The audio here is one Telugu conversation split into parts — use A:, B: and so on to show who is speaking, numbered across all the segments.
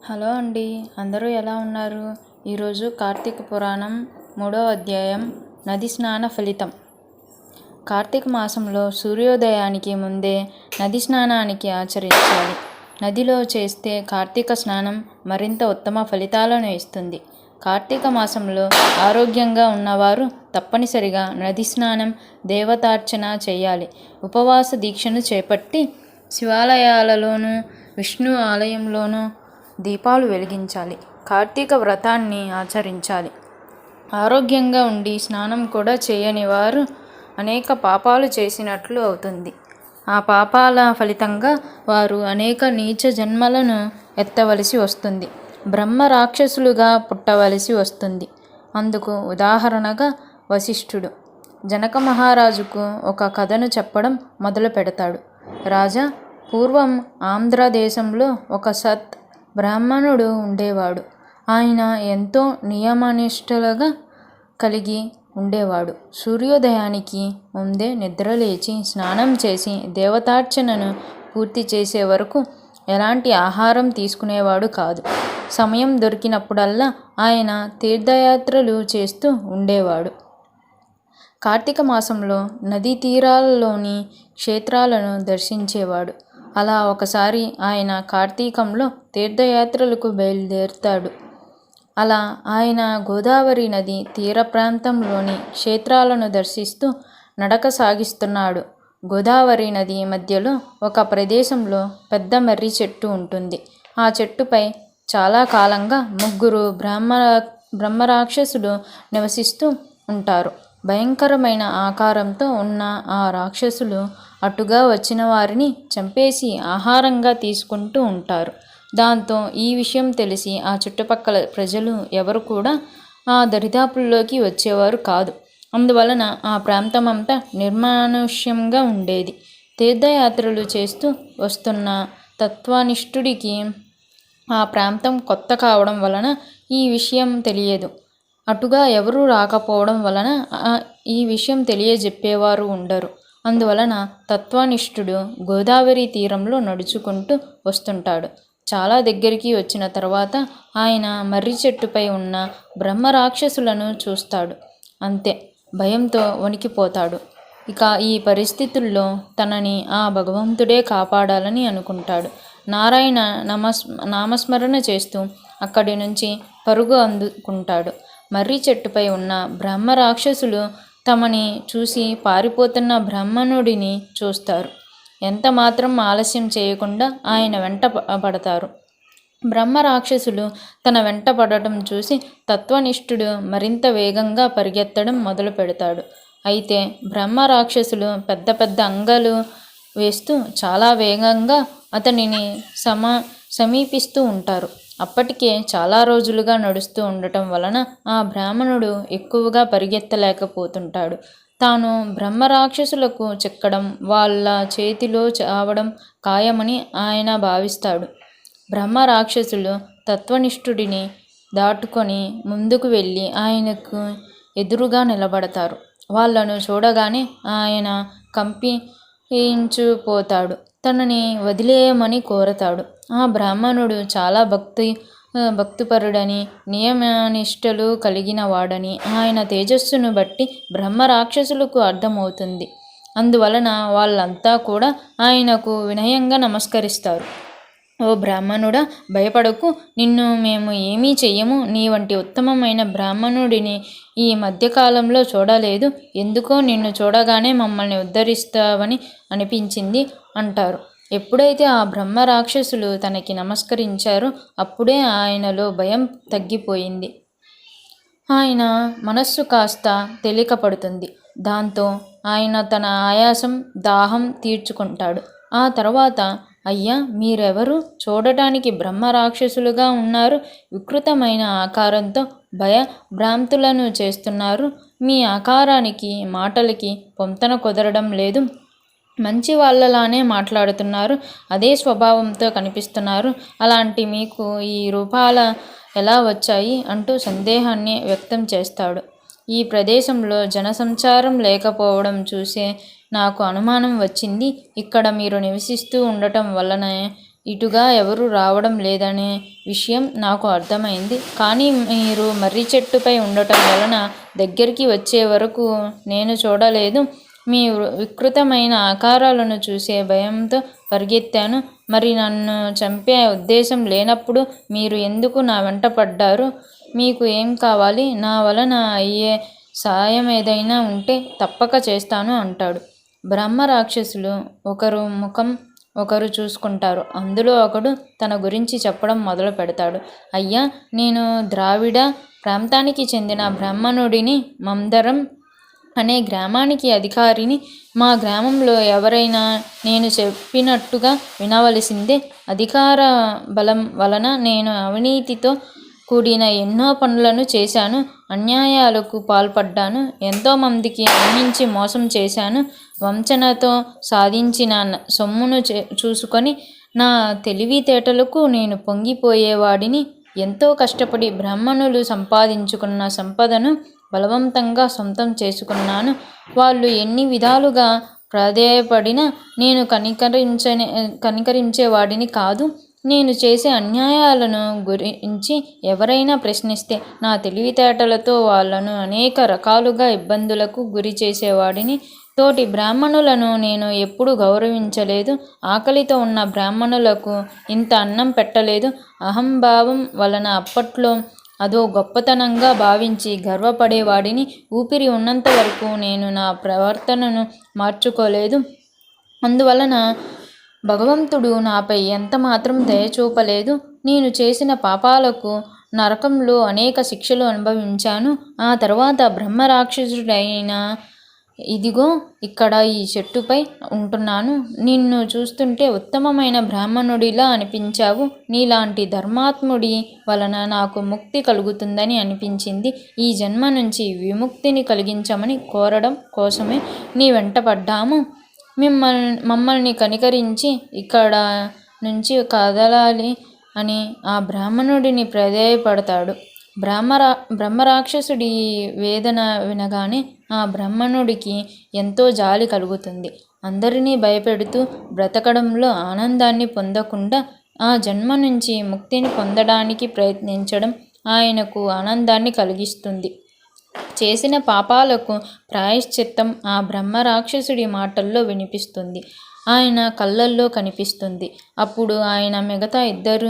A: హలో అండి, అందరూ ఎలా ఉన్నారు? ఈరోజు కార్తీక పురాణం 3వ అధ్యాయం నది స్నాన ఫలితం. కార్తీక మాసంలో సూర్యోదయానికి ముందే నది స్నానానికి ఆచరించాలి. నదిలో చేస్తే కార్తీక స్నానం మరింత ఉత్తమ ఫలితాలను ఇస్తుంది. కార్తీక మాసంలో ఆరోగ్యంగా ఉన్నవారు తప్పనిసరిగా నది స్నానం, దేవతార్చన చేయాలి. ఉపవాస దీక్షను చేపట్టి శివాలయాలలోనూ విష్ణు ఆలయంలోనూ దీపాలు వెలిగించాలి. కార్తీక వ్రతాన్ని ఆచరించాలి. ఆరోగ్యంగా ఉండి స్నానం కూడా చేయని వారు అనేక పాపాలు చేసినట్లు అవుతుంది. ఆ పాపాల ఫలితంగా వారు అనేక నీచ జన్మలను ఎత్తవలసి వస్తుంది. బ్రహ్మ రాక్షసులుగా పుట్టవలసి వస్తుంది. అందుకు ఉదాహరణగా వశిష్ఠుడు జనక మహారాజుకు ఒక కథను చెప్పడం మొదలు పెడతాడు. రాజా, పూర్వం ఆంధ్రదేశంలో ఒక సత్ బ్రాహ్మణుడు ఉండేవాడు. ఆయన ఎంతో నియమనిష్టలుగా కలిగి ఉండేవాడు. సూర్యోదయానికి ముందే నిద్రలేచి స్నానం చేసి దేవతార్చనను పూర్తి చేసే వరకు ఎలాంటి ఆహారం తీసుకునేవాడు కాదు. సమయం దొరికినప్పుడల్లా ఆయన తీర్థయాత్రలు చేస్తూ ఉండేవాడు. కార్తీక మాసంలో నదీ తీరాలలోని క్షేత్రాలను దర్శించేవాడు. అలా ఒకసారి ఆయన కార్తీకంలో తీర్థయాత్రలకు బయలుదేరుతాడు. అలా ఆయన గోదావరి నది తీర ప్రాంతంలోని క్షేత్రాలను దర్శిస్తూ నడక సాగిస్తున్నాడు. గోదావరి నది మధ్యలో ఒక ప్రదేశంలో పెద్ద మర్రి చెట్టు ఉంటుంది. ఆ చెట్టుపై చాలా కాలంగా ముగ్గురు బ్రహ్మరాక్షసులు నివసిస్తూ ఉంటారు. భయంకరమైన ఆకారంతో ఉన్న ఆ రాక్షసులు అటుగా వచ్చిన వారిని చంపేసి ఆహారంగా తీసుకుంటూ ఉంటారు. దాంతో ఈ విషయం తెలిసి ఆ చుట్టుపక్కల ప్రజలు ఎవరు కూడా ఆ దరిదాపుల్లోకి వచ్చేవారు కాదు. అందువలన ఆ ప్రాంతమంతా నిర్మానుష్యంగా ఉండేది. తీర్థయాత్రలు చేస్తూ వస్తున్న తత్వనిష్ఠుడికి ఆ ప్రాంతం కొత్త కావడం వలన ఈ విషయం తెలియదు. అటుగా ఎవరూ రాకపోవడం వలన ఈ విషయం తెలియజెప్పేవారు ఉండరు. అందువలన తత్వనిష్ఠుడు గోదావరి తీరంలో నడుచుకుంటూ వస్తుంటాడు. చాలా దగ్గరికి వచ్చిన తర్వాత ఆయన మర్రి చెట్టుపై ఉన్న బ్రహ్మరాక్షసులను చూస్తాడు. అంతే, భయంతో వణికిపోతాడు. ఇక ఈ పరిస్థితుల్లో తనని ఆ భగవంతుడే కాపాడాలని అనుకుంటాడు. నారాయణ నామస్మరణ చేస్తూ అక్కడి నుంచి పరుగు అందుకుంటాడు. మర్రి చెట్టుపై ఉన్న బ్రహ్మరాక్షసులు తమని చూసి పారిపోతున్న బ్రాహ్మణుడిని చూస్తారు. ఎంత మాత్రం ఆలస్యం చేయకుండా ఆయన వెంట పడతారు. బ్రహ్మరాక్షసులు తన వెంట పడటం చూసి తత్వనిష్ఠుడు మరింత వేగంగా పరిగెత్తడం మొదలు పెడతాడు. అయితే బ్రహ్మరాక్షసులు పెద్ద పెద్ద అంగలు వేస్తూ చాలా వేగంగా అతనిని సమీపిస్తూ ఉంటారు. అప్పటికే చాలా రోజులుగా నడుస్తూ ఉండటం వలన ఆ బ్రాహ్మణుడు ఎక్కువగా పరిగెత్తలేకపోతుంటాడు. తాను బ్రహ్మరాక్షసులకు చిక్కడం, వాళ్ళ చేతిలో చావడం ఖాయమని ఆయన భావిస్తాడు. బ్రహ్మరాక్షసులు తత్వనిష్ఠుడిని దాటుకొని ముందుకు వెళ్ళి ఆయనకు ఎదురుగా నిలబడతారు. వాళ్ళను చూడగానే ఆయన కంపించిపోతాడు. తనని వదిలేయమని కోరతాడు. ఆ బ్రాహ్మణుడు చాలా భక్తిపరుడని, నియమనిష్టలు కలిగిన వాడని ఆయన తేజస్సును బట్టి బ్రహ్మరాక్షసులకు అర్థమవుతుంది. అందువలన వాళ్ళంతా కూడా ఆయనకు వినయంగా నమస్కరిస్తారు. ఓ బ్రాహ్మణుడా, భయపడకు, నిన్ను మేము ఏమీ చెయ్యము. నీ వంటి ఉత్తమమైన బ్రాహ్మణుడిని ఈ మధ్యకాలంలో చూడలేదు. ఎందుకో నిన్ను చూడగానే మమ్మల్ని ఉద్ధరిస్తావని అనిపించింది అంటారు. ఎప్పుడైతే ఆ బ్రహ్మరాక్షసులు తనకి నమస్కరించారో అప్పుడే ఆయనలో భయం తగ్గిపోయింది. ఆయన మనస్సు కాస్త తేలికపడుతుంది. దాంతో ఆయన తన ఆయాసం, దాహం తీర్చుకుంటాడు. ఆ తర్వాత, అయ్యా, మీరెవరు? చూడటానికి బ్రహ్మరాక్షసులుగా ఉన్నారు. వికృతమైన ఆకారంతో భ్రాంతులను చేస్తున్నారు. మీ ఆకారానికి, మాటలకి పొంతన కుదరడం లేదు. మంచి వాళ్ళలానే మాట్లాడుతున్నారు. అదే స్వభావంతో కనిపిస్తున్నారు. అలాంటి మీకు ఈ రూపాల ఎలా వచ్చాయి అంటూ సందేహాన్ని వ్యక్తం చేస్తాడు. ఈ ప్రదేశంలో జనసంచారం లేకపోవడం చూసే నాకు అనుమానం వచ్చింది. ఇక్కడ మీరు నివసిస్తూ ఉండటం వల్లనే ఇటుగా ఎవరు రావడం లేదనే విషయం నాకు అర్థమైంది. కానీ మీరు మర్రి చెట్టుపై ఉండటం వలన దగ్గరికి వచ్చే వరకు నేను చూడలేదు. మీ వికృతమైన ఆకారాలను చూసే భయంతో పరిగెత్తాను. మరి నన్ను చంపే ఉద్దేశం లేనప్పుడు మీరు ఎందుకు నా వెంట పడ్డారు? మీకు ఏం కావాలి? నా వలన అయ్యే సాయం ఏదైనా ఉంటే తప్పక చేస్తాను అంటాడు. బ్రహ్మ రాక్షసులు ఒకరు ముఖం ఒకరు చూసుకుంటారు. అందులో ఒకడు తన గురించి చెప్పడం మొదలు పెడతాడు. అయ్యా, నేను ద్రావిడ ప్రాంతానికి చెందిన బ్రాహ్మణుడిని. మందరం అనే గ్రామానికి అధికారిని. మా గ్రామంలో ఎవరైనా నేను చెప్పినట్టుగా వినవలసిందే. అధికార బలం వలన నేను అవినీతితో కూడిన ఎన్నో పనులను చేశాను. అన్యాయాలకు పాల్పడ్డాను. ఎంతోమందికి అమ్మించి మోసం చేశాను. వంచనతో సాధించిన సొమ్మును చూసుకొని నా తెలివితేటలకు నేను పొంగిపోయేవాడిని. ఎంతో కష్టపడి బ్రాహ్మణులు సంపాదించుకున్న సంపదను బలవంతంగా సొంతం చేసుకున్నాను. వాళ్ళు ఎన్ని విధాలుగా ప్రాధేయపడినా నేను కనికరించేవాడిని కాదు. నేను చేసే అన్యాయాలను గురించి ఎవరైనా ప్రశ్నిస్తే నా తెలివితేటలతో వాళ్ళను అనేక రకాలుగా ఇబ్బందులకు గురి చేసేవాడిని. తోటి బ్రాహ్మణులను నేను ఎప్పుడూ గౌరవించలేదు. ఆకలితో ఉన్న బ్రాహ్మణులకు ఇంత అన్నం పెట్టలేదు. అహంభావం వలన అప్పట్లో అదో గొప్పతనంగా భావించి గర్వపడేవాడిని. ఊపిరి ఉన్నంత వరకు నేను నా ప్రవర్తనను మార్చుకోలేదు. అందువలన భగవంతుడు నాపై ఎంత మాత్రం దయ చూపలేదు. నేను చేసిన పాపాలకు నరకంలో అనేక శిక్షలు అనుభవించాను. ఆ తర్వాత బ్రహ్మరాక్షసుడైన ఇదిగో ఇక్కడ ఈ చెట్టుపై ఉంటున్నాను. నిన్ను చూస్తుంటే ఉత్తమమైన బ్రాహ్మణుడిలా అనిపించావు. నీలాంటి ధర్మాత్ముడి వలన నాకు ముక్తి కలుగుతుందని అనిపించింది. ఈ జన్మ నుంచి విముక్తిని కలిగించమని కోరడం కోసమే నీ వెంట పడ్డాము. మమ్మల్ని కనికరించి ఇక్కడ నుంచి కదలాలి అని ఆ బ్రాహ్మణుడిని ప్రాధేయపడతాడు. బ్రహ్మరాక్షసుడి వేదన వినగానే ఆ బ్రాహ్మణుడికి ఎంతో జాలి కలుగుతుంది. అందరినీ భయపెడుతూ బ్రతకడంలో ఆనందాన్ని పొందకుండా ఆ జన్మ నుంచి ముక్తిని పొందడానికి ప్రయత్నించడం ఆయనకు ఆనందాన్ని కలిగిస్తుంది. చేసిన పాపాలకు ప్రాయశ్చిత్తం ఆ బ్రహ్మరాక్షసుడి మాటల్లో వినిపిస్తుంది. ఆయన కళ్ళల్లో కనిపిస్తుంది. అప్పుడు ఆయన మిగతా ఇద్దరు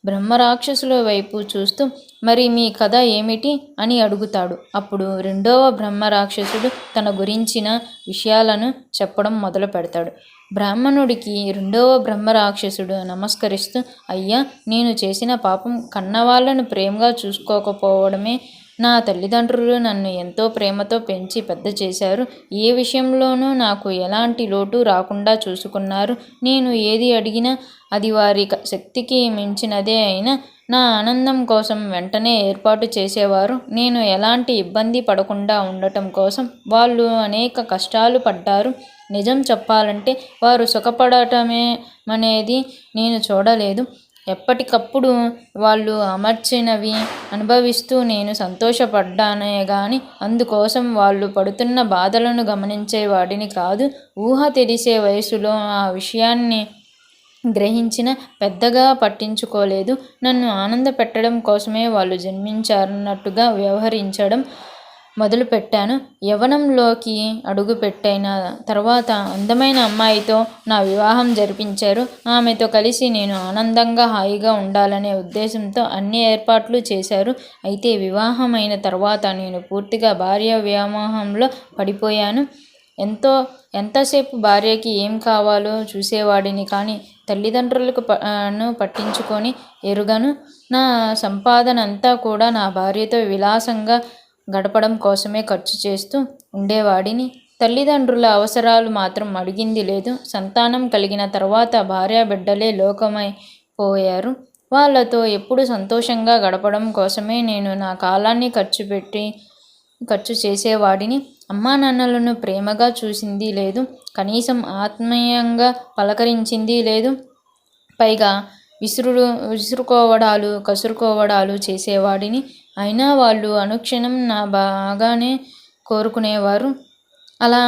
A: బ్రహ్మరాక్షసుల వైపు చూస్తూ, మరి మీ కథ ఏమిటి అని అడుగుతాడు. అప్పుడు రెండవ బ్రహ్మరాక్షసుడు తన గురించిన విషయాలను చెప్పడం మొదలు పెడతాడు. బ్రాహ్మణుడికి రెండవ బ్రహ్మరాక్షసుడు నమస్కరిస్తూ, అయ్యా, నేను చేసిన పాపం కన్నవాళ్లను ప్రేమగా చూసుకోకపోవడమే. నా తల్లిదండ్రులు నన్ను ఎంతో ప్రేమతో పెంచి పెద్ద చేశారు. ఏ విషయంలోనూ నాకు ఎలాంటి లోటు రాకుండా చూసుకున్నారు. నేను ఏది అడిగినా అది వారి శక్తికి మించినదే అయినా నా ఆనందం కోసం వెంటనే ఏర్పాటు చేసేవారు. నేను ఎలాంటి ఇబ్బంది పడకుండా ఉండటం కోసం వాళ్ళు అనేక కష్టాలు పడ్డారు. నిజం చెప్పాలంటే వారు సుఖపడటమనేది నేను చూడలేదు. ఎప్పటికప్పుడు వాళ్ళు అమర్చినవి అనుభవిస్తూ నేను సంతోషపడ్డానే గాని అందుకోసం వాళ్ళు పడుతున్న బాధలను గమనించేవాడిని కాదు. ఊహ తెలిసే వయసులో ఆ విషయాన్ని గ్రహించిన పెద్దగా పట్టించుకోలేదు. నన్ను ఆనంద పెట్టడం కోసమే వాళ్ళు జన్మించారన్నట్టుగా వ్యవహరించడం మొదలుపెట్టాను. యవ్వనంలోకి అడుగుపెట్టిన తర్వాత అందమైన అమ్మాయితో నా వివాహం జరిపించారు. ఆమెతో కలిసి నేను ఆనందంగా హాయిగా ఉండాలనే ఉద్దేశంతో అన్ని ఏర్పాట్లు చేశారు. అయితే వివాహమైన తర్వాత నేను పూర్తిగా భార్య వ్యామోహంలో పడిపోయాను. ఎంతసేపు భార్యకి ఏం కావాలో చూసేవాడిని కానీ తల్లిదండ్రులకు పట్టించుకొని ఎరుగను. నా సంపాదన అంతా కూడా నా భార్యతో విలాసంగా గడపడం కోసమే ఖర్చు చేస్తూ ఉండేవాడిని. తల్లిదండ్రుల అవసరాలు మాత్రం అడిగింది లేదు. సంతానం కలిగిన తర్వాత భార్యాబిడ్డలే లోకమైపోయారు. వాళ్ళతో ఎప్పుడు సంతోషంగా గడపడం కోసమే నేను నా కాలాన్ని ఖర్చు చేసేవాడిని. అమ్మా నాన్నలను ప్రేమగా చూసింది లేదు. కనీసం ఆత్మీయంగా పలకరించింది లేదు. పైగా విసురుకోవడాలు కసురుకోవడాలు చేసేవాడిని. అయినా వాళ్ళు అనుక్షణం నా బాగానే కోరుకునేవారు. అలా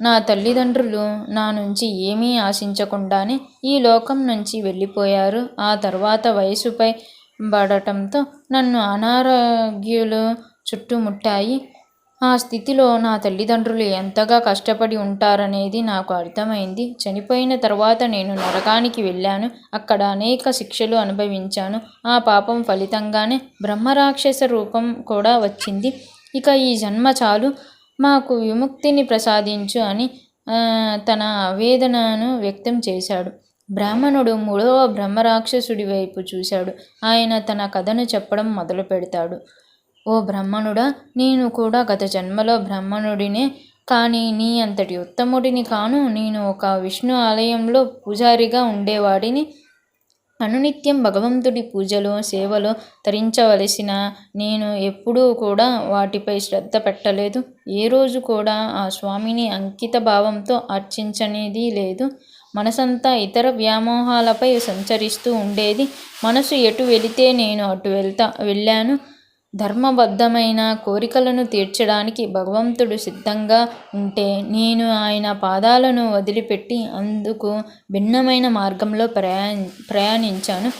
A: నా తల్లిదండ్రులు నా నుంచి ఏమీ ఆశించకుండానే ఈ లోకం నుంచి వెళ్ళిపోయారు. ఆ తర్వాత వయసుపై పడటంతో నన్ను అనారోగ్యాలు చుట్టుముట్టాయి. ఆ స్థితిలో నా తల్లిదండ్రులు ఎంతగా కష్టపడి ఉంటారనేది నాకు అర్థమైంది. చనిపోయిన తర్వాత నేను నరకానికి వెళ్ళాను. అక్కడ అనేక శిక్షలు అనుభవించాను. ఆ పాపం ఫలితంగానే బ్రహ్మరాక్షస రూపం కూడా వచ్చింది. ఇక ఈ జన్మ చాలు, మాకు విముక్తిని ప్రసాదించు అని తన ఆవేదనను వ్యక్తం చేశాడు. బ్రాహ్మణుడు మూడవ బ్రహ్మరాక్షసుడి వైపు చూశాడు. ఆయన తన కథను చెప్పడం మొదలు పెడతాడు. ఓ బ్రాహ్మణుడా, నేను కూడా గత జన్మలో బ్రాహ్మణుడినే, కానీ నీ అంతటి ఉత్తముడిని కాను. నేను ఒక విష్ణు ఆలయంలో పూజారిగా ఉండేవాడిని. అనునిత్యం భగవంతుడి పూజలో సేవలో తరించవలసిన నేను ఎప్పుడూ కూడా వాటిపై శ్రద్ధ పెట్టలేదు. ఏ రోజు కూడా ఆ స్వామిని అంకిత భావంతో అర్చించనిది లేదు. మనసంతా ఇతర వ్యామోహాలపై సంచరిస్తూ ఉండేది. మనసు ఎటు వెళితే నేను అటు వెళ్ళాను. ధర్మబద్ధమైన కోరికలను తీర్చడానికి భగవంతుడు సిద్ధంగా ఉంటే నేను ఆయన పాదాలను వదిలిపెట్టి అందుకు భిన్నమైన మార్గంలో ప్రయాణించాను.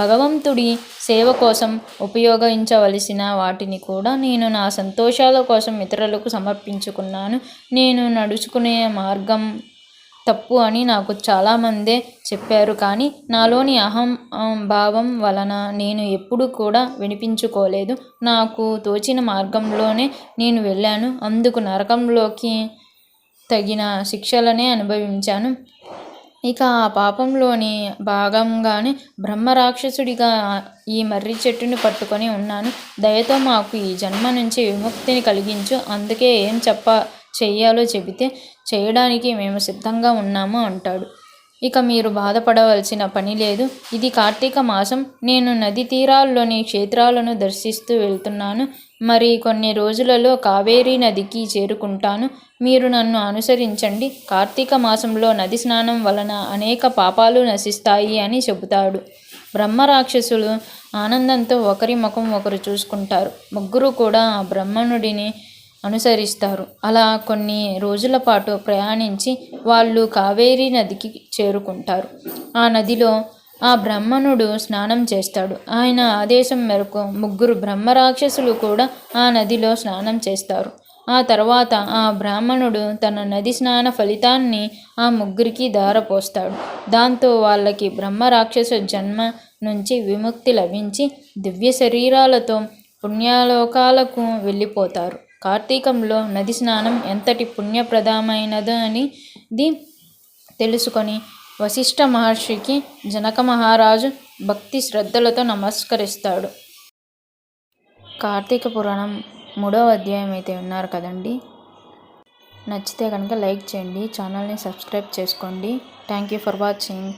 A: భగవంతుడి సేవ కోసం ఉపయోగించవలసిన వాటిని కూడా నేను నా సంతోషాల కోసం ఇతరులకు సమర్పించుకున్నాను. నేను నడుచుకునే మార్గం తప్పు అని నాకు చాలామందే చెప్పారు, కానీ నాలోని అహం భావం వలన నేను ఎప్పుడూ కూడా వినిపించుకోలేదు. నాకు తోచిన మార్గంలోనే నేను వెళ్ళాను. అందుకు నరకంలోకి తగిన శిక్షలనే అనుభవించాను. ఇక ఆ పాపంలోని భాగంగానే బ్రహ్మరాక్షసుడిగా ఈ మర్రి చెట్టుని పట్టుకొని ఉన్నాను. దయతో మాకు ఈ జన్మ నుంచి విముక్తిని కలిగించు. అందుకే ఏం చెయ్యాలో చెబితే చేయడానికి మేము సిద్ధంగా ఉన్నాము అంటాడు. ఇక మీరు బాధపడవలసిన పని లేదు. ఇది కార్తీక మాసం. నేను నది తీరాల్లోని క్షేత్రాలను దర్శిస్తూ వెళ్తున్నాను. మరి కొన్ని రోజులలో కావేరీ నదికి చేరుకుంటాను. మీరు నన్ను అనుసరించండి. కార్తీక మాసంలో నది స్నానం వలన అనేక పాపాలు నశిస్తాయి అని చెబుతాడు. బ్రహ్మరాక్షసులు ఆనందంతో ఒకరి ముఖం ఒకరు చూసుకుంటారు. ముగ్గురు కూడా ఆ బ్రాహ్మణుడిని అనుసరిస్తారు. అలా కొన్ని రోజుల పాటు ప్రయాణించి వాళ్ళు కావేరీ నదికి చేరుకుంటారు. ఆ నదిలో ఆ బ్రాహ్మణుడు స్నానం చేస్తాడు. ఆయన ఆదేశం మేరకు ముగ్గురు బ్రహ్మరాక్షసులు కూడా ఆ నదిలో స్నానం చేస్తారు. ఆ తర్వాత ఆ బ్రాహ్మణుడు తన నది స్నాన ఫలితాన్ని ఆ ముగ్గురికి ధారపోస్తాడు. దాంతో వాళ్ళకి బ్రహ్మరాక్షస జన్మ నుంచి విముక్తి లభించి దివ్య శరీరాలతో పుణ్యలోకాలకు వెళ్ళిపోతారు. కార్తీకంలో నది స్నానం ఎంతటి పుణ్యప్రదమైనది తెలుసుకొని వశిష్ఠ మహర్షికి జనక మహారాజు భక్తి శ్రద్ధలతో నమస్కరిస్తాడు. కార్తీక పురాణం 3వ అధ్యాయం అయితే ఉన్నారు కదండి. నచ్చితే కనుక లైక్ చేయండి, ఛానల్ని సబ్స్క్రైబ్ చేసుకోండి. Thank you for watching.